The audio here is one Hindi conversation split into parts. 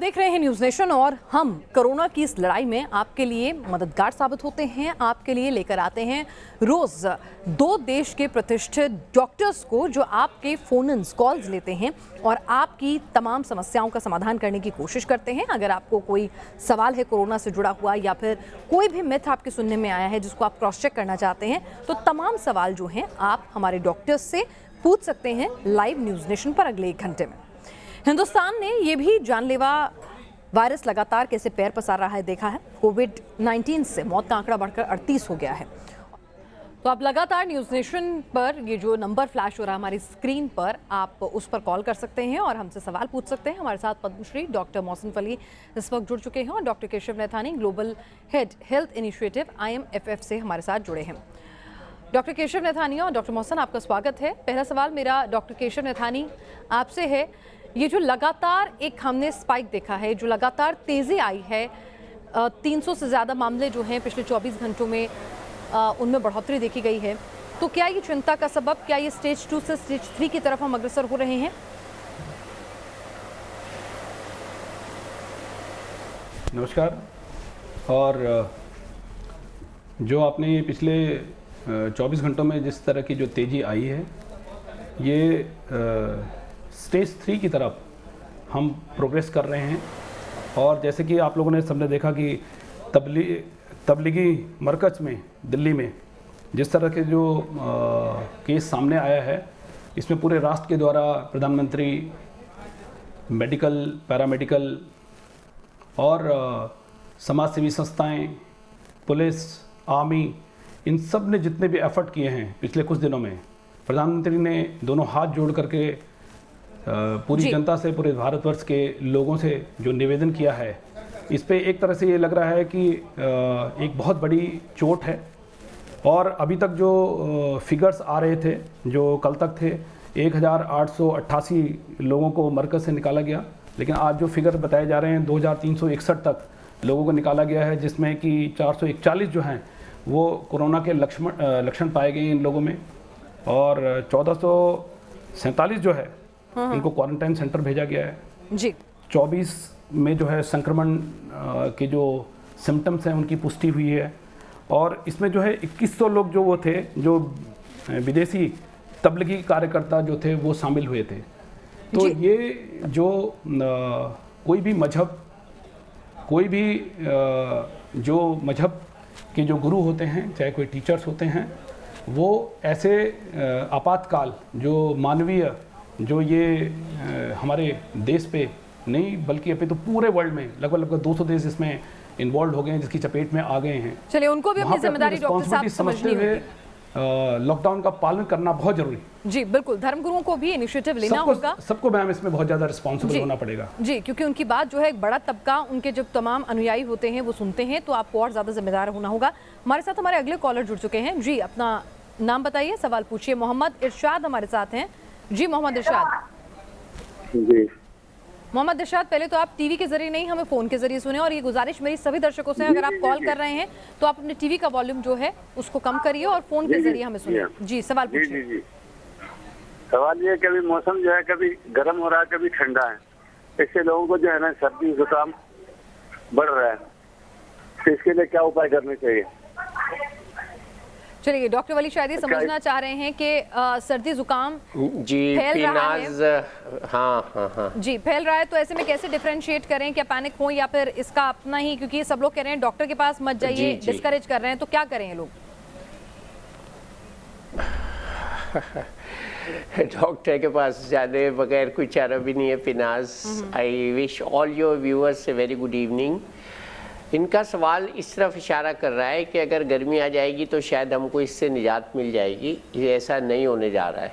देख रहे हैं न्यूज़ नेशन और हम कोरोना की इस लड़ाई में आपके लिए मददगार साबित होते हैं। आपके लिए लेकर आते हैं रोज 2 देश के प्रतिष्ठित डॉक्टर्स को जो आपके फोन कॉल्स लेते हैं और आपकी तमाम समस्याओं का समाधान करने की कोशिश करते हैं। अगर आपको कोई सवाल है कोरोना से जुड़ा हुआ या फिर कोई भी मिथ आपके सुनने में आया है जिसको आप क्रॉस चेक करना चाहते हैं, तो तमाम सवाल जो हैं आप हमारे डॉक्टर्स से पूछ सकते हैं लाइव न्यूज़ नेशन पर अगले 1 घंटे में। हिंदुस्तान ने ये भी जानलेवा वायरस लगातार कैसे पैर पसार रहा है देखा है। कोविड-19 से मौत का आंकड़ा बढ़कर 38 हो गया है। तो आप लगातार न्यूज़ नेशन पर ये जो नंबर फ्लैश हो रहा है हमारी स्क्रीन पर, आप उस पर कॉल कर सकते हैं और हमसे सवाल पूछ सकते हैं। हमारे साथ पद्मश्री डॉक्टर मोहसिन फली इस वक्त जुड़ चुके हैं और doctor Keshav Naithani global head health initiative IMFF से हमारे साथ जुड़े हैं। डॉक्टर केशव नैथानी और डॉक्टर मोहसिन, आपका स्वागत है। पहला सवाल मेरा डॉक्टर केशव नैथानी आपसे है, ये जो लगातार एक हमने स्पाइक देखा है, जो लगातार तेज़ी आई है, 300 से ज़्यादा मामले जो हैं पिछले 24 घंटों में उनमें बढ़ोतरी देखी गई है, तो क्या ये चिंता का सबब, क्या ये स्टेज 2 से स्टेज 3 की तरफ हम अग्रसर हो रहे हैं? नमस्कार। और जो आपने पिछले 24 घंटों में जिस तरह की जो तेज़ी आई है, ये स्टेज 3 की तरफ हम प्रोग्रेस कर रहे हैं। और जैसे कि आप लोगों ने सबने देखा कि तबलीगी मरकज़ में दिल्ली में जिस तरह के जो केस सामने आया है, इसमें पूरे राष्ट्र के द्वारा प्रधानमंत्री, मेडिकल, पैरामेडिकल और समाज सेवी संस्थाएं, पुलिस, आर्मी, इन सब ने जितने भी एफर्ट किए हैं पिछले कुछ दिनों में, प्रधानमंत्री ने दोनों हाथ जोड़ करके पूरी जनता से, पूरे भारतवर्ष के लोगों से जो निवेदन किया है, इस पे एक तरह से ये लग रहा है कि एक बहुत बड़ी चोट है। और अभी तक जो फिगर्स आ रहे थे, जो कल तक थे, 1888 लोगों को मरकज़ से निकाला गया, लेकिन आज जो फिगर बताए जा रहे हैं 2361 तक लोगों को निकाला गया है, जिसमें कि 441 जो हैं वो कोरोना के लक्षण पाए गए इन लोगों में, और 1447 जो है इनको क्वारंटाइन सेंटर भेजा गया है जी। 24 में जो है संक्रमण के जो सिम्टम्स हैं उनकी पुष्टि हुई है। और इसमें जो है 2100 लोग जो वो थे, जो विदेशी तबलीगी कार्यकर्ता जो थे वो शामिल हुए थे। तो ये जो कोई भी मजहब, कोई भी जो मजहब के जो गुरु होते हैं, चाहे कोई टीचर्स होते हैं, वो ऐसे आपातकाल जो मानवीय, जो ये हमारे देश पे नहीं बल्कि अभी तो पूरे वर्ल्ड में लगभग 200 देश इसमें इन्वॉल्व हो गए हैं, जिसकी चपेट में आ गए हैं। चलिए, उनको भी अपनी जिम्मेदारी डॉक्टर साहब समझनी होगी। लॉकडाउन का पालन करना बहुत जरूरी। जी बिल्कुल, धर्मगुरुओं को भी इनिशिएटिव लेना होगा। सबको मैम इसमें बहुत ज़्यादा रिस्पॉन्सिबल होना पड़ेगा जी, क्योंकि उनकी बात जो है एक बड़ा तबका, उनके जब तमाम अनुयायी होते हैं वो सुनते हैं, तो आपको और ज़्यादा जिम्मेदार होना होगा। हमारे साथ हमारे अगले कॉलर जुड़ चुके हैं। जी, अपना नाम बताइए, सवाल पूछिए। मोहम्मद इरशाद हमारे साथ हैं। जी मोहम्मद इरशाद। जी मोहम्मद इरशाद, पहले तो आप टीवी के जरिए नहीं, हमें फ़ोन के जरिए सुने, और ये गुजारिश मेरी सभी दर्शकों से, अगर आप कॉल कर रहे हैं तो आप अपने टीवी का वॉल्यूम जो है उसको कम करिए और फ़ोन के जरिए हमें सुनिए। जी, सवाल पूछिए। जी सवाल ये, कभी मौसम जो है कभी गर्म हो रहा है, कभी ठंडा है, इससे लोगों को जो है ना सर्दी जुकाम बढ़ रहा है, तो इसके लिए क्या उपाय करने चाहिए? चलिए, डॉक्टर वली शायद ये समझना चाह रहे हैं कि सर्दी जुकाम जी फैल रहा है। हाँ जी फैल रहा है, तो ऐसे में कैसे डिफरेंशिएट करें? क्या पैनिक हो या फिर इसका अपना ही, क्योंकि सब लोग कह रहे हैं डॉक्टर के पास मत जाइए, डिस्करेज कर रहे हैं, तो क्या करें ये लोग? डॉक्टर के पास जाने बगैर कोई चारा भी नहीं है Pinaz. I wish all your viewers a very good evening. इनका सवाल इस तरफ इशारा कर रहा है कि अगर गर्मी आ जाएगी तो शायद हमको इससे निजात मिल जाएगी। ये ऐसा नहीं होने जा रहा है।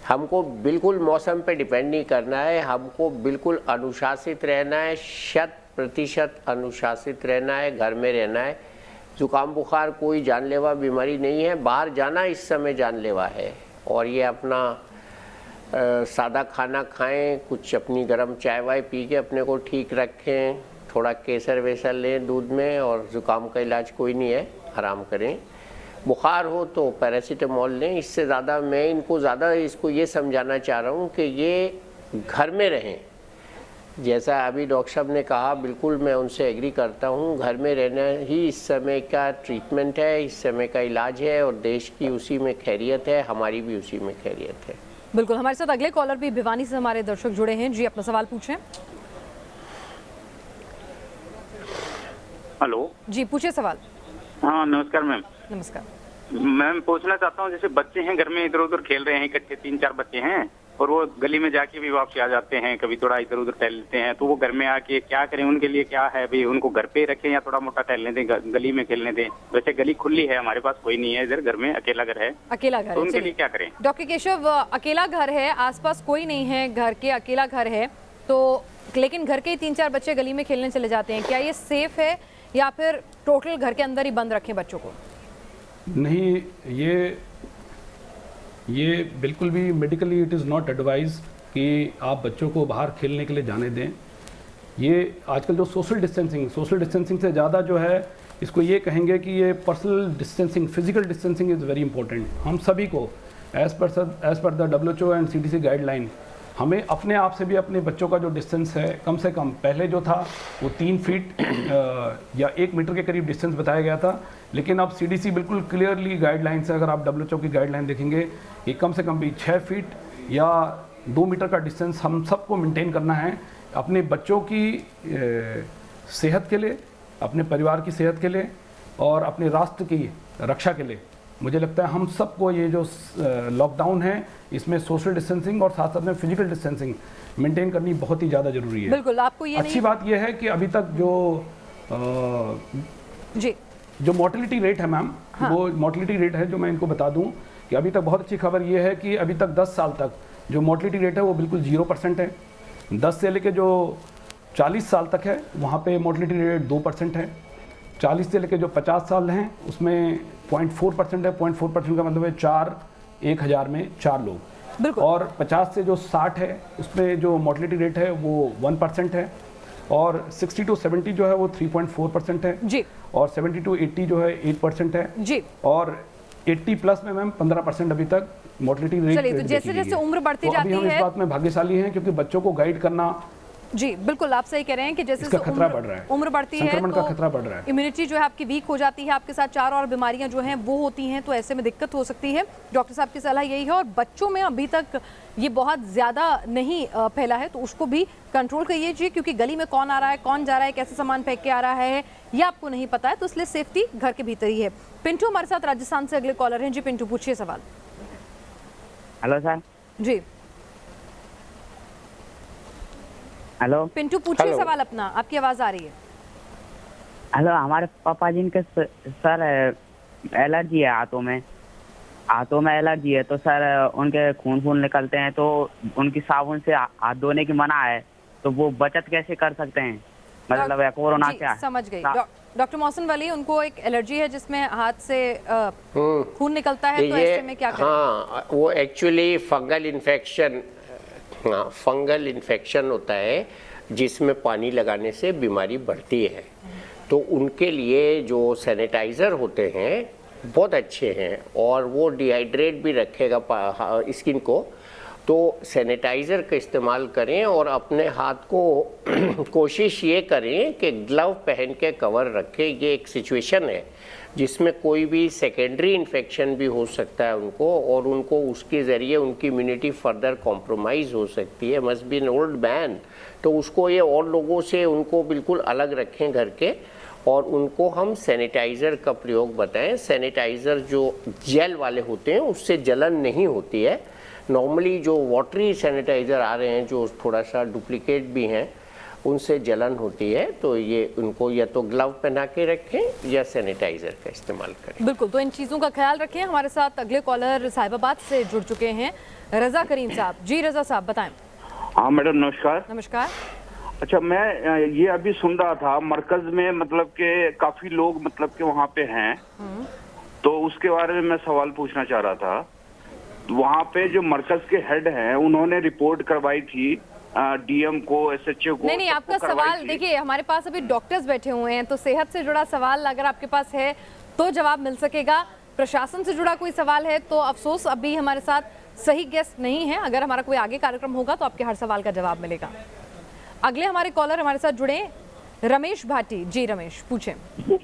हमको बिल्कुल मौसम पे डिपेंड नहीं करना है, हमको बिल्कुल अनुशासित रहना है, 100% अनुशासित रहना है, घर में रहना है। जुकाम बुखार कोई जानलेवा बीमारी नहीं है, बाहर जाना इस समय जानलेवा है। और ये अपना सादा खाना खाएं, कुछ अपनी गर्म चाय वाय पी के अपने को ठीक रखें, थोड़ा केसर वेसर लें दूध में, और ज़ुकाम का इलाज कोई नहीं है, आराम करें। बुखार हो तो पैरासीटामोल लें। इससे ज़्यादा मैं इसको ये समझाना चाह रहा हूँ कि ये घर में रहें, जैसा अभी डॉक्टर साहब ने कहा, बिल्कुल मैं उनसे एग्री करता हूँ। घर में रहना ही इस समय का ट्रीटमेंट है, इस समय का इलाज है, और देश की उसी में खैरियत है, हमारी भी उसी में खैरियत है। बिल्कुल, हमारे साथ अगले कॉलर भी भिवानी से हमारे दर्शक जुड़े हैं। जी, अपना सवाल पूछें। हेलो जी, पूछिए सवाल। हाँ नमस्कार मैम। नमस्कार। मैम पूछना चाहता हूँ, जैसे बच्चे हैं घर में इधर उधर खेल रहे हैं, इकट्ठे 3-4 बच्चे हैं, और वो गली में जाके भी वापस आ जाते हैं, कभी थोड़ा इधर उधर टहल लेते हैं, तो वो घर में आके क्या करें? उनके लिए क्या है भाई, उनको घर पे रखें या थोड़ा मोटा टहलने दें, गली में खेलने दें? वैसे गली खुली है, हमारे पास कोई नहीं है, इधर घर में अकेला घर है, अकेला घर तो है, उनके चलिए। लिए क्या करें? डॉक्टर केशव, अकेला घर है, आसपास कोई नहीं है घर के, अकेला घर है, तो लेकिन घर के ही 3-4 बच्चे गली में खेलने चले जाते हैं, क्या ये सेफ है या फिर टोटल घर के अंदर ही बंद रखें बच्चों को? नहीं, ये बिल्कुल भी medically it is not advise कि आप बच्चों को बाहर खेलने के लिए जाने दें। ये आजकल जो सोशल डिस्टेंसिंग से ज़्यादा जो है, इसको ये कहेंगे कि ये personal distancing, physical distancing is very important. हम सभी को as per the WHO and CDC guideline, हमें अपने आप से भी अपने बच्चों का जो डिस्टेंस है, कम से कम पहले जो था वो 3 फीट या 1 मीटर के करीब डिस्टेंस बताया गया था, लेकिन अब CDC बिल्कुल क्लियरली गाइडलाइन से, अगर आप WHO की गाइडलाइन देखेंगे, कि कम से कम भी 6 फीट या 2 मीटर का डिस्टेंस हम सबको मेंटेन करना है, अपने बच्चों की सेहत के लिए, अपने परिवार की सेहत के लिए और अपने राष्ट्र की रक्षा के लिए। मुझे लगता है हम सबको ये जो लॉकडाउन है, इसमें सोशल डिस्टेंसिंग और साथ साथ में फिजिकल डिस्टेंसिंग मेंटेन करनी बहुत ही ज़्यादा ज़रूरी है। बिल्कुल, आपको ये अच्छी बात यह है कि अभी तक जो मोर्टेलिटी रेट है मैम, हाँ। वो मोर्टेलिटी रेट है जो मैं इनको बता दूं कि अभी तक बहुत अच्छी खबर ये है कि अभी तक 10 साल तक जो मोर्टेलिटी रेट है वो बिल्कुल 0% है। 10 से लेके जो 40 साल तक है वहाँ पे मोर्टेलिटी रेट 2% है। 40 से लेके जो 50 साल हैं उसमें 0.4% है। 0.4% का मतलब है 1,000 में 4 लोग। बिल्कुल। और 50 से जो 60 है उसमें जो मोर्टेलिटी रेट है वो 1% है। और 60 to 70 जो है वो 3.4% है जी। और 70 to 80 जो है 8% है जी। और 80 प्लस में मैम 15% अभी तक मोर्टेलिटी रेट। चलिए, तो जैसे जैसे उम्र बढ़ती तो अभी जाती हम इस है, बात में भाग्यशाली हैं क्योंकि बच्चों को गाइड करना, जी बिल्कुल आप सही कह रहे हैं कि जैसे इसका खतरा बढ़ रहा है, उम्र बढ़ती है संक्रमण का खतरा बढ़ रहा है, इम्यूनिटी जो है आपकी वीक हो जाती है, आपके साथ 4 और बीमारियां जो हैं वो होती हैं, तो ऐसे में दिक्कत हो सकती है। डॉक्टर साहब की सलाह यही है, और बच्चों में अभी तक ये बहुत ज़्यादा नहीं फैला है, तो उसको भी कंट्रोल करिए जी, क्योंकि गली में कौन आ रहा है, कौन जा रहा है, कैसे सामान फेंक के आ रहा है, ये आपको नहीं पता है, तो इसलिए सेफ्टी घर के भीतर ही है। पिंटू हमारे साथ राजस्थान से अगले कॉलर हैं। जी पिंटू, पूछिए सवाल। Hello sir. जी हेलो पिंटू, पूछिए हेलो। सवाल अपना, आपकी आवाज़ आ रही है। हेलो, हमारे पापा जी के सर एलर्जी है, हाथों में एलर्जी है, तो सर उनके खून निकलते हैं, तो उनकी साबुन से हाथ धोने की मना है, तो वो बचत कैसे कर सकते हैं? मतलब कोरोना जी, क्या समझ गई। डॉक्टर मोहसिन वली, उनको एक एलर्जी है जिसमें हाथ से खून निकलता है, तो ऐसे में क्या करें? हाँ, वो एक्चुअली फंगल इन्फेक्शन, हाँ फंगल इन्फेक्शन होता है जिसमें पानी लगाने से बीमारी बढ़ती है। तो उनके लिए जो सैनिटाइज़र होते हैं बहुत अच्छे हैं, और वो डिहाइड्रेट भी रखेगा स्किन को, तो सैनिटाइज़र का इस्तेमाल करें और अपने हाथ को कोशिश ये करें कि ग्लव पहन के कवर रखें। ये एक सिचुएशन है जिसमें कोई भी सेकेंडरी इन्फेक्शन भी हो सकता है उनको, और उनको उसके ज़रिए उनकी इम्यूनिटी फर्दर कॉम्प्रोमाइज़ हो सकती है। Must be an old man, तो उसको ये और लोगों से उनको बिल्कुल अलग रखें घर के, और उनको हम सैनिटाइज़र का प्रयोग बताएं। सैनिटाइज़र जो जेल वाले होते हैं उससे जलन नहीं होती है। नॉर्मली जो वाटरी सैनिटाइज़र आ रहे हैं जो थोड़ा सा डुप्लीकेट भी हैं, उनसे जलन होती है, तो ये उनको या तो ग्लव पहना के रखें या सैनिटाइज़र का इस्तेमाल करें। बिल्कुल, तो इन चीज़ों का ख्याल रखें। हमारे साथ अगले कॉलर साहिबाबाद से जुड़ चुके हैं, रज़ा करीम साहब। जी रज़ा साहब, बताएं। हाँ मैडम नमस्कार। नमस्कार। अच्छा, मैं ये अभी सुन रहा था मरकज में मतलब के काफी लोग मतलब के वहाँ पे हैं, तो उसके बारे में मैं सवाल पूछना चाह रहा था। वहाँ पे जो मरकज के हेड हैं उन्होंने रिपोर्ट करवाई थी DM को, SHO को। नहीं, आपका सवाल देखिए, हमारे पास अभी डॉक्टर्स बैठे हुए हैं, तो सेहत से जुड़ा सवाल अगर आपके पास है तो जवाब मिल सकेगा। प्रशासन से जुड़ा कोई सवाल है तो अफसोस अभी हमारे साथ सही गेस्ट नहीं है। अगर हमारा कोई आगे कार्यक्रम होगा तो आपके हर सवाल का जवाब मिलेगा। अगले हमारे कॉलर हमारे साथ जुड़े रमेश भाटी। जी रमेश पूछें।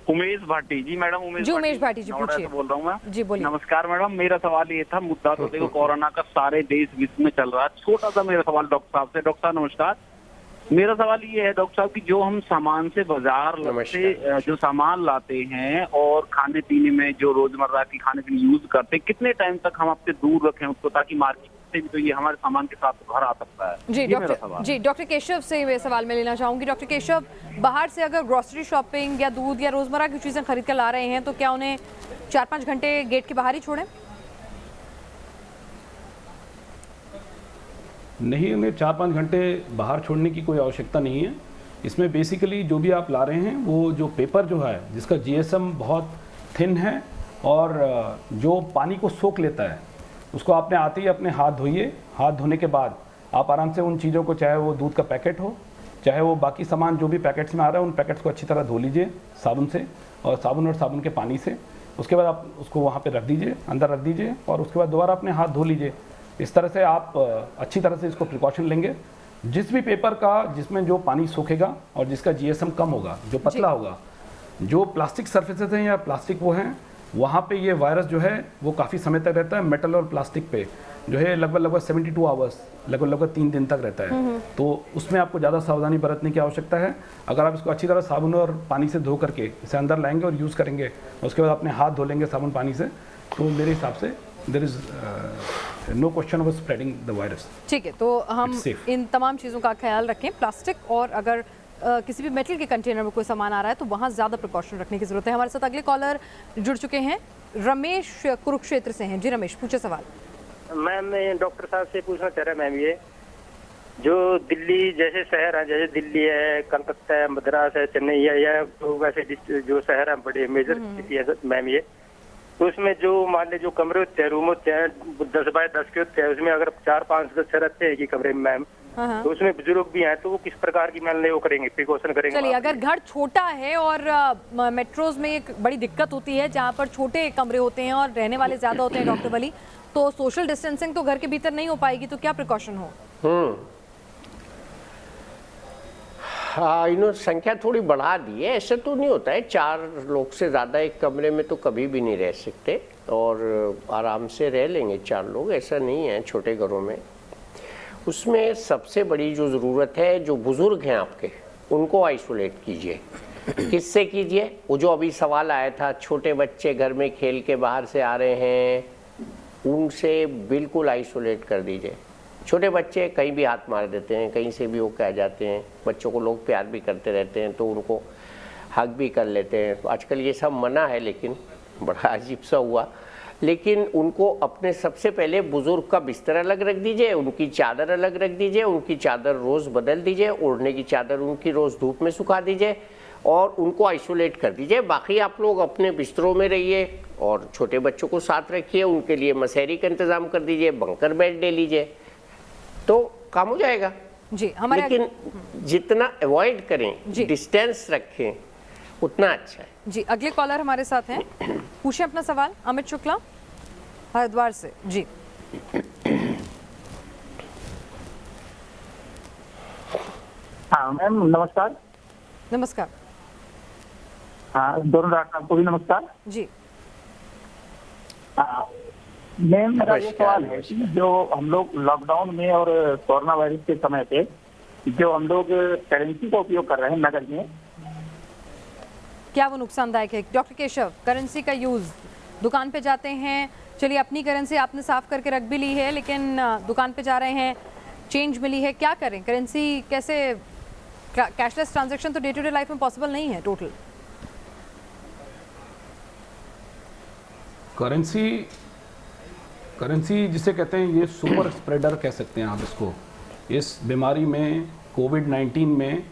उमेश भाटी जी, मैडम उमेश भाटी जी, नोएडा से पूछिए। बोल रहा हूँ मैं। जी बोलिए। नमस्कार मैडम, मेरा सवाल ये था, मुद्दा तो देखो कोरोना का सारे देश विश्व में चल रहा है। छोटा सा मेरा सवाल डॉक्टर साहब से। डॉक्टर साहब नमस्कार। मेरा सवाल ये है डॉक्टर साहब कि जो हम सामान से बाजार से जो सामान लाते हैं और खाने पीने में जो रोजमर्रा की खाने पीने यूज करते हैं, कितने टाइम तक हम आपसे दूर रखें उसको, ताकि मार्केट से भी तो ये हमारे सामान के साथ घर आ सकता है। जी ये मेरा सवाल। डॉक्टर केशव से ये सवाल मैं लेना चाहूंगी। डॉक्टर केशव, बाहर से अगर ग्रोसरी शॉपिंग या दूध या रोजमर्रा की चीजें खरीद कर ला रहे हैं तो क्या उन्हें 4-5 घंटे गेट के बाहर ही छोड़ें? नहीं, उन्हें 4-5 घंटे बाहर छोड़ने की कोई आवश्यकता नहीं है। इसमें बेसिकली जो भी आप ला रहे हैं वो जो पेपर जो है जिसका जीएसएम बहुत थिन है और जो पानी को सोख लेता है, उसको आपने आते ही अपने हाथ धोइए। हाथ धोने के बाद आप आराम से उन चीज़ों को, चाहे वो दूध का पैकेट हो, चाहे वो बाकी सामान जो भी पैकेट्स में आ रहा है, उन पैकेट्स को अच्छी तरह धो लीजिए साबुन से, और साबुन के पानी से। उसके बाद आप उसको वहाँ पे रख दीजिए, अंदर रख दीजिए, और उसके बाद दोबारा अपने हाथ धो लीजिए। इस तरह से आप अच्छी तरह से इसको प्रिकॉशन लेंगे। जिस भी पेपर का जिसमें जो पानी सूखेगा और जिसका जीएसएम कम होगा, जो पतला होगा, जो प्लास्टिक सर्फेसेस हैं या प्लास्टिक वो हैं, वहाँ पे ये वायरस जो है वो काफ़ी समय तक रहता है। मेटल और प्लास्टिक पे जो है लगभग 72 आवर्स, लगभग 3 दिन तक रहता है। तो उसमें आपको ज़्यादा सावधानी बरतने की आवश्यकता है। अगर आप इसको अच्छी तरह साबुन और पानी से धो करके इसे अंदर लाएंगे और यूज़ करेंगे, उसके बाद अपने हाथ धो लेंगे साबुन पानी से, तो मेरे हिसाब से there is no question of spreading the virus. ठीक है, तो हम इन तमाम चीज़ों का ख्याल रखें। प्लास्टिक और अगर किसी भी मेटल के कंटेनर में कोई सामान आ रहा है तो वहाँ ज़्यादा प्रिकॉशन रखने की ज़रूरत है। हमारे साथ अगले कॉलर जुड़ चुके हैं, रमेश कुरुक्षेत्र से हैं। जी रमेश, पूछे सवाल। मैम मैं डॉक्टर साहब से पूछना चाह रहा मैम, ये जो दिल्ली जैसे शहर है, जैसे दिल्ली है, कलकत्ता है, मद्रास है, चेन्नई है, या तो वैसे जो शहर है बड़े मेजर सिटी है मैम, ये तो उसमें जो मान लीजिए जो कमरे होते हैं, रूम होते हैं 10 बाय 10 के होते हैं, उसमें अगर 4-5 सदस्य रहते हैं कि कमरे में मैम, तो उसमें बुजुर्ग भी हैं, तो वो किस प्रकार की मान वो करेंगे, प्रिकॉशन करेंगे? चलिए, अगर घर छोटा है और मेट्रोज में एक बड़ी दिक्कत होती है जहाँ पर छोटे कमरे होते हैं और रहने वाले ज्यादा होते हैं डॉक्टर वली, तो सोशल डिस्टेंसिंग तो घर के भीतर नहीं हो पाएगी, तो क्या प्रिकॉशन हो? हाँ, संख्या थोड़ी बढ़ा दी है। ऐसा तो नहीं होता है, 4 लोग से ज़्यादा एक कमरे में तो कभी भी नहीं रह सकते, और आराम से रह लेंगे 4 लोग, ऐसा नहीं है छोटे घरों में। उसमें सबसे बड़ी जो ज़रूरत है, जो बुज़ुर्ग हैं आपके, उनको आइसोलेट कीजिए। किससे कीजिए? वो जो अभी सवाल आया था, छोटे बच्चे घर में खेल के बाहर से आ रहे हैं, उनसे बिल्कुल आइसोलेट कर दीजिए। छोटे बच्चे कहीं भी हाथ मार देते हैं, कहीं से भी वो कह जाते हैं, बच्चों को लोग प्यार भी करते रहते हैं, तो उनको हक भी कर लेते हैं। तो आजकल ये सब मना है, लेकिन बड़ा अजीब सा हुआ। लेकिन उनको अपने सबसे पहले बुजुर्ग का बिस्तर अलग रख दीजिए, उनकी चादर अलग रख दीजिए, उनकी चादर रोज़ बदल दीजिए, ओढ़ने की चादर उनकी रोज़ धूप में सुखा दीजिए और उनको आइसोलेट कर दीजिए। बाकी आप लोग अपने बिस्तरों में रहिए और छोटे बच्चों को साथ रखिए, उनके लिए मसहरी का इंतज़ाम कर दीजिए, बंकर बेड ले लीजिए, तो काम हो जाएगा। जी, हमारे लेकिन जितना अवॉइड करें, डिस्टेंस रखें, उतना अच्छा है। जी, अगले कॉलर हमारे साथ हैं, पूछें अपना सवाल। अमित शुक्ला हरिद्वार से। जी हाँ मैम, नमस्कार। नमस्कार। हाँ, दोनों डॉक्टर आपको भी नमस्कार। जी मैम, मेरा ये सवाल है कि जो हम लोग लॉकडाउन में और कोरोना वायरस के समय पे जो हम लोग करेंसी का उपयोग कर रहे हैं नगद में, क्या वो नुकसानदायक है? डॉक्टर केशव, करेंसी का यूज़, दुकान पे जाते हैं, चलिए अपनी करेंसी आपने साफ करके रख भी ली है, लेकिन दुकान पे जा रहे हैं, चेंज मिली है, क्या करें? करेंसी कैसे, कैशलेस ट्रांजैक्शन तो डे टू डे लाइफ में पॉसिबल नहीं है टोटल। करेंसी जिसे कहते हैं, ये सुपर स्प्रेडर कह सकते हैं आप इसको। इस बीमारी में, कोविड-19 में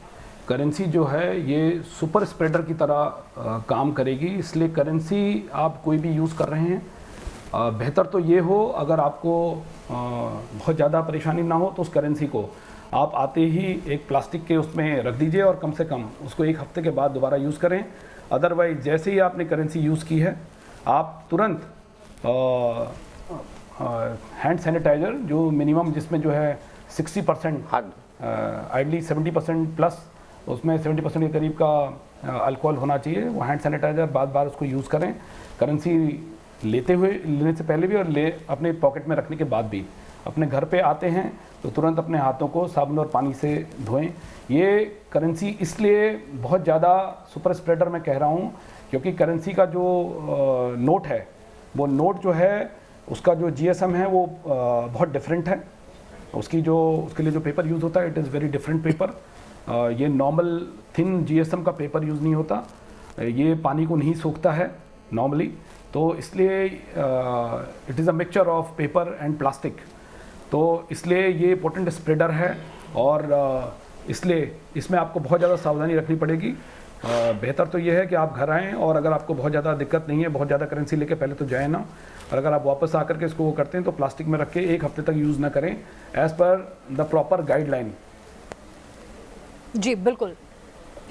करेंसी जो है ये सुपर स्प्रेडर की तरह काम करेगी। इसलिए करेंसी आप कोई भी यूज़ कर रहे हैं, बेहतर तो ये हो, अगर आपको बहुत ज़्यादा परेशानी ना हो, तो उस करेंसी को आप आते ही एक प्लास्टिक के उसमें रख दीजिए और कम से कम उसको 1 हफ्ते के बाद दोबारा यूज़ करें। अदरवाइज जैसे ही आपने करेंसी यूज़ की है, आप तुरंत हैंड सैनिटाइज़र जो मिनिमम, जिसमें जो है 60% आइडली 70% प्लस, उसमें 70% के करीब का अल्कोहल होना चाहिए। वो हैंड सैनिटाइज़र बार बार उसको यूज़ करें, करेंसी लेने से पहले भी और अपने पॉकेट में रखने के बाद भी। अपने घर पे आते हैं तो तुरंत अपने हाथों को साबुन और पानी से धोएं। ये करेंसी इसलिए बहुत ज़्यादा सुपर स्प्रेडर मैं कह रहा हूँ क्योंकि करेंसी का जो नोट है, वो नोट जो है उसका जो GSM है वो बहुत डिफरेंट है। उसके लिए जो पेपर यूज़ होता है it is very different paper. ये नॉर्मल थिन GSM का पेपर यूज़ नहीं होता, ये पानी को नहीं सोखता है नॉर्मली, तो इसलिए it is a mixture of paper and plastic, तो इसलिए ये पोटेंट स्प्रेडर है और इसलिए इसमें आपको बहुत ज़्यादा सावधानी रखनी पड़ेगी। बेहतर तो ये है कि आप घर आएँ और अगर आपको बहुत ज़्यादा दिक्कत नहीं है, बहुत ज़्यादा करेंसी लेके पहले तो जाए ना, और अगर आप वापस आकर के इसको वो करते हैं तो प्लास्टिक में रख के 1 हफ्ते तक यूज़ ना करें as per the proper guideline. जी बिल्कुल,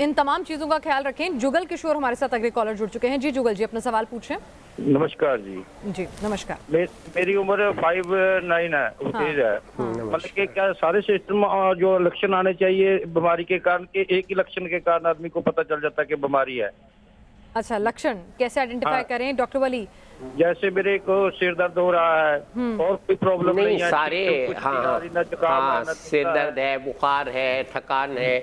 इन तमाम चीज़ों का ख्याल रखें। जुगल किशोर हमारे साथ अगले कॉलर जुड़ चुके हैं। जी जुगल जी, अपना सवाल पूछें। नमस्कार जी। जी नमस्कार। मेरी उम्र 59 है, उतेज है। मतलब कि क्या सारे सिस्टम जो लक्षण आने चाहिए बीमारी के कारण के एक ही लक्षण के कारण आदमी को पता चल जाता है कि बीमारी है? अच्छा, लक्षण कैसे आइडेंटिफाई करें डॉक्टर वली? जैसे मेरे को सिर दर्द हो रहा है और कोई प्रॉब्लम नहीं है, सारे हाँ, सिर दर्द है, बुखार है, थकान है।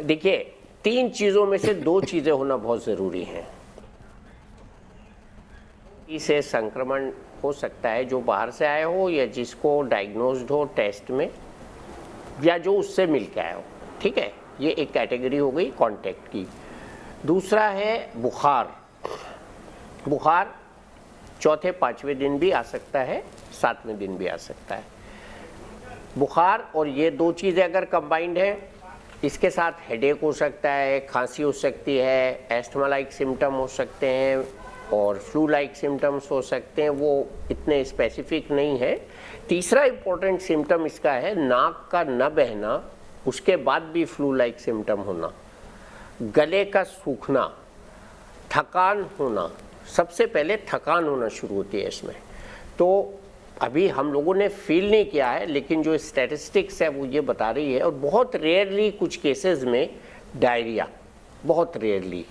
देखिए, 3 चीजों में से 2 चीजें होना बहुत जरूरी है। इसे संक्रमण हो सकता है जो बाहर से आया हो या जिसको डायग्नोज्ड हो टेस्ट में या जो उससे मिल के आया हो, ठीक है, ये एक कैटेगरी हो गई कांटेक्ट की। दूसरा है बुखार। बुखार चौथे 5वें दिन भी आ सकता है, 7वें दिन भी आ सकता है। बुखार और ये 2 चीज़ें अगर कंबाइंड है, इसके साथ हेडेक हो सकता है, खांसी हो सकती है, एस्थमा लाइक सिम्टम हो सकते हैं और फ्लू लाइक सिम्टम्स हो सकते हैं, वो इतने स्पेसिफिक नहीं है। तीसरा इम्पोर्टेंट सिम्टम इसका है नाक का न बहना, उसके बाद भी फ्लू लाइक सिम्टम होना, गले का सूखना, थकान होना। सबसे पहले थकान होना शुरू होती है इसमें। तो अभी हम लोगों ने फील नहीं किया है, लेकिन जो स्टैटिस्टिक्स है वो ये बता रही है, और बहुत रेयरली कुछ केसेस में डायरिया, बहुत रेयरली,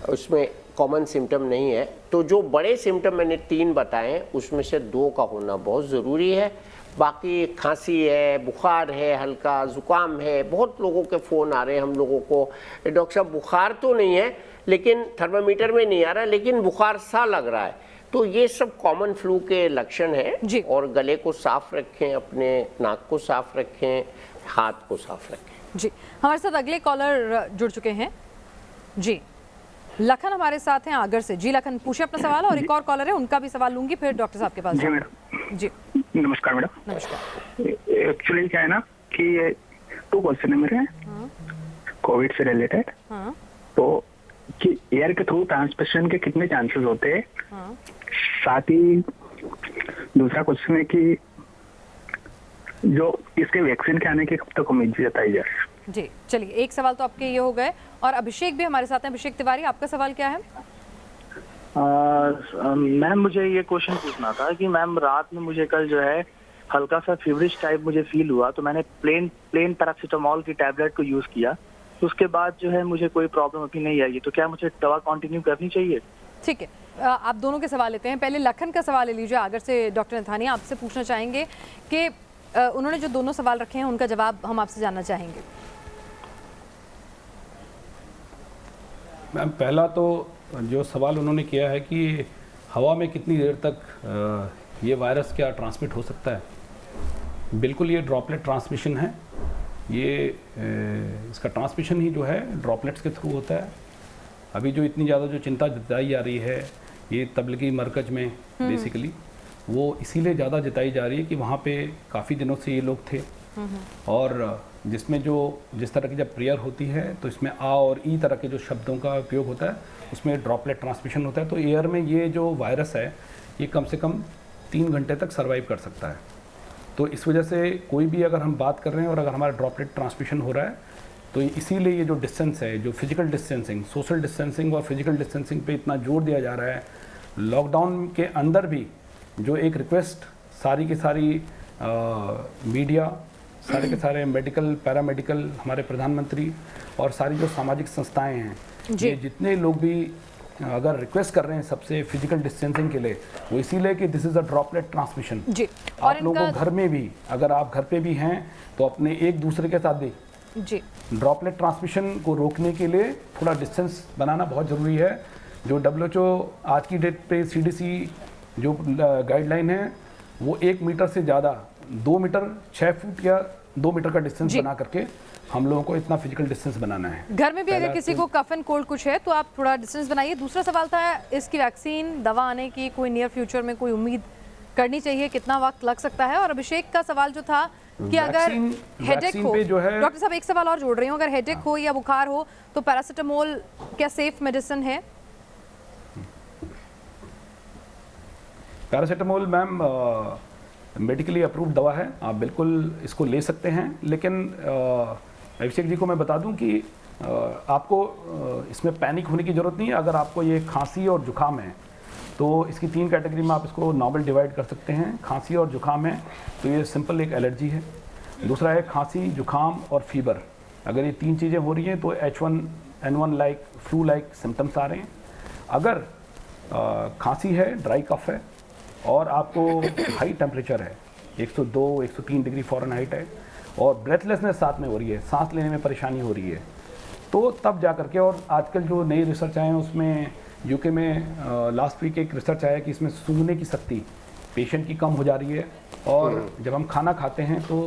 उसमें कॉमन सिम्टम नहीं है। तो जो बड़े सिम्टम मैंने 3 बताए उसमें से 2 का होना बहुत ज़रूरी है। बाकी खांसी है, बुखार है, हल्का ज़ुकाम है, बहुत लोगों के फ़ोन आ रहे हैं हम लोगों को, डॉक्टर साहब बुखार तो नहीं है लेकिन थर्मामीटर में नहीं आ रहा, लेकिन बुखार सा लग रहा है। तो ये सब कॉमन फ्लू के लक्षण हैं। और गले को साफ रखें, अपने नाक को साफ रखें, हाथ को साफ रखें। जी, हमारे साथ अगले कॉलर जुड़ चुके हैं। जी लखन हमारे साथ हैं आगर से। जी लखन, पूछे अपना सवाल, और एक और कॉलर है उनका भी सवाल लूंगी, फिर डॉक्टर साहब के पास। जी मैडम। जी नमस्कार मैडम। नमस्कार। एक्चुअली क्या है ना कि 2 क्वेश्चन है मेरे कोविड से रिलेटेड। तो कि एयर के थ्रू ट्रांसमिशन के कितने चांसेस होते हैं, साथ ही दूसरा क्वेश्चन है कि जो इसके वैक्सीन के आने की कब तक उम्मीद जताई जाए? जी चलिए, एक सवाल तो आपके ये हो गए, और अभिषेक भी हमारे साथ हैं। अभिषेक तिवारी, आपका सवाल क्या है? मैम मुझे ये क्वेश्चन पूछना था कि मैम रात में मुझे कल जो है हल्का सा फीवरिश टाइप मुझे फील हुआ, तो मैंने प्लेन पैरासीटामोल की टैबलेट को यूज किया, तो उसके बाद जो है मुझे कोई प्रॉब्लम अभी नहीं आई, तो क्या मुझे दवा कंटिन्यू करनी चाहिए? ठीक है, आप दोनों के सवाल लेते हैं। पहले लखन का सवाल ले लीजिए आगर से। डॉक्टर नथानिया, आपसे पूछना चाहेंगे कि उन्होंने जो दोनों सवाल रखे हैं उनका जवाब हम आपसे जानना चाहेंगे। मैम, पहला तो जो सवाल उन्होंने किया है कि हवा में कितनी देर तक ये वायरस क्या ट्रांसमिट हो सकता है। बिल्कुल, ये ड्रॉपलेट ट्रांसमिशन है। ये इसका ट्रांसमिशन ही जो है ड्रॉपलेट्स के थ्रू होता है। अभी जो इतनी ज़्यादा जो चिंता जताई जा रही है ये तबलीगी मरकज़ में बेसिकली, वो इसीलिए ज़्यादा जताई जा रही है कि वहाँ पे काफ़ी दिनों से ये लोग थे, और जिसमें जिस तरह की जब प्रेयर होती है तो इसमें आ और ई तरह के जो शब्दों का उपयोग होता है, उसमें ड्रॉपलेट ट्रांसमिशन होता है। तो एयर में ये जो वायरस है ये कम से कम 3 घंटे तक सर्वाइव कर सकता है। तो इस वजह से कोई भी अगर हम बात कर रहे हैं और अगर हमारा ड्रॉपलेट ट्रांसमिशन हो रहा है तो इसीलिए ये जो डिस्टेंस है, जो फिजिकल डिस्टेंसिंग, सोशल डिस्टेंसिंग और फिजिकल डिस्टेंसिंग पे इतना जोर दिया जा रहा है। लॉकडाउन के अंदर भी जो एक रिक्वेस्ट सारी की सारी मीडिया, सारे के सारे मेडिकल, पैरामेडिकल, हमारे प्रधानमंत्री और सारी जो सामाजिक संस्थाएं हैं, ये जितने लोग भी अगर रिक्वेस्ट कर रहे हैं सबसे फिजिकल डिस्टेंसिंग के लिए, वो इसीलिए कि this is a droplet transmission. जी, आप लोगों को घर में भी, अगर आप घर पे भी हैं तो अपने एक दूसरे के साथ भी जी ड्रॉपलेट ट्रांसमिशन को रोकने के लिए थोड़ा डिस्टेंस बनाना बहुत ज़रूरी है। जो WHO आज की डेट पे CDC जो गाइडलाइन है वो 1 मीटर से ज़्यादा 2 मीटर 6 फुट या 2 मीटर का डिस्टेंस बना करके हम लोगों को इतना फिजिकल डिस्टेंस बनाना है। घर में भी अगर किसी को कफ एंड कोल्ड कुछ है तो आप थोड़ा डिस्टेंस बनाइए। दूसरा सवाल था, इसकी वैक्सीन दवा आने की कोई नियर फ्यूचर में कोई उम्मीद करनी चाहिए, कितना वक्त लग सकता है? और अभिषेक का सवाल जो था कि अगर हेडेक हो, डॉक्टर साहब एक सवाल और जोड़ रही हूँ, अगर हेडेक हो या बुखार हो तो पैरासिटामोल क्या सेफ मेडिसिन है? पैरासिटामोल मैम मेडिकली अप्रूव्ड दवा है, आप बिल्कुल इसको ले सकते हैं, लेकिन अभिषेक जी को मैं बता दूं कि आपको इसमें पैनिक होने की ज़रूरत नहीं है। अगर आपको ये खांसी और जुकाम है तो इसकी 3 कैटेगरी में आप इसको नॉर्मल डिवाइड कर सकते हैं। खांसी और जुकाम है तो ये सिंपल एक एलर्जी है। दूसरा है खांसी, जुकाम और फीवर। अगर ये 3 चीज़ें हो रही हैं तो H1N1 like flu like symptoms आ रहे हैं। अगर खांसी है, ड्राई कफ है और आपको हाई टेम्परेचर है, 102-103 डिग्री फ़ारेनहाइट है और ब्रेथलेसनेस साथ में हो रही है, सांस लेने में परेशानी हो रही है, तो तब जा करके, और आजकल जो नई रिसर्च आए हैं उसमें यूके में लास्ट वीक एक रिसर्च आया कि इसमें सूंघने की शक्ति पेशेंट की कम हो जा रही है और जब हम खाना खाते हैं तो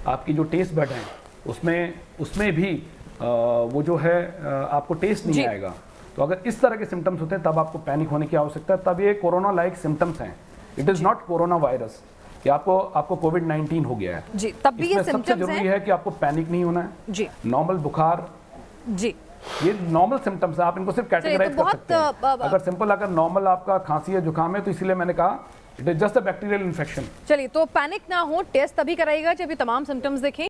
आपकी जो टेस्ट बड हैं उसमें भी वो जो है आपको टेस्ट नहीं आएगा। तो अगर इस तरह के सिम्टम्स होते हैं तब आपको पैनिक होने की आवश्यकता है। तब ये कोरोना लाइक सिम्टम्स हैं, it is not corona virus कि आपको कोविड-19 हो गया है जी। तब भी ये सबसे जरूरी है कि आपको पैनिक नहीं होना है जी। नॉर्मल बुखार जी, ये नॉर्मल सिम्टम्स है, आप इनको सिर्फ कैटेगराइज कर सकते हैं। अगर सिंपल अगर नॉर्मल आपका खांसी या जुकाम है तो इसीलिए मैंने कहा it is just a bacterial infection. चलिए, तो पैनिक ना हो, टेस्ट तभी कराइएगा जब ये तमाम सिम्टम्स देखें।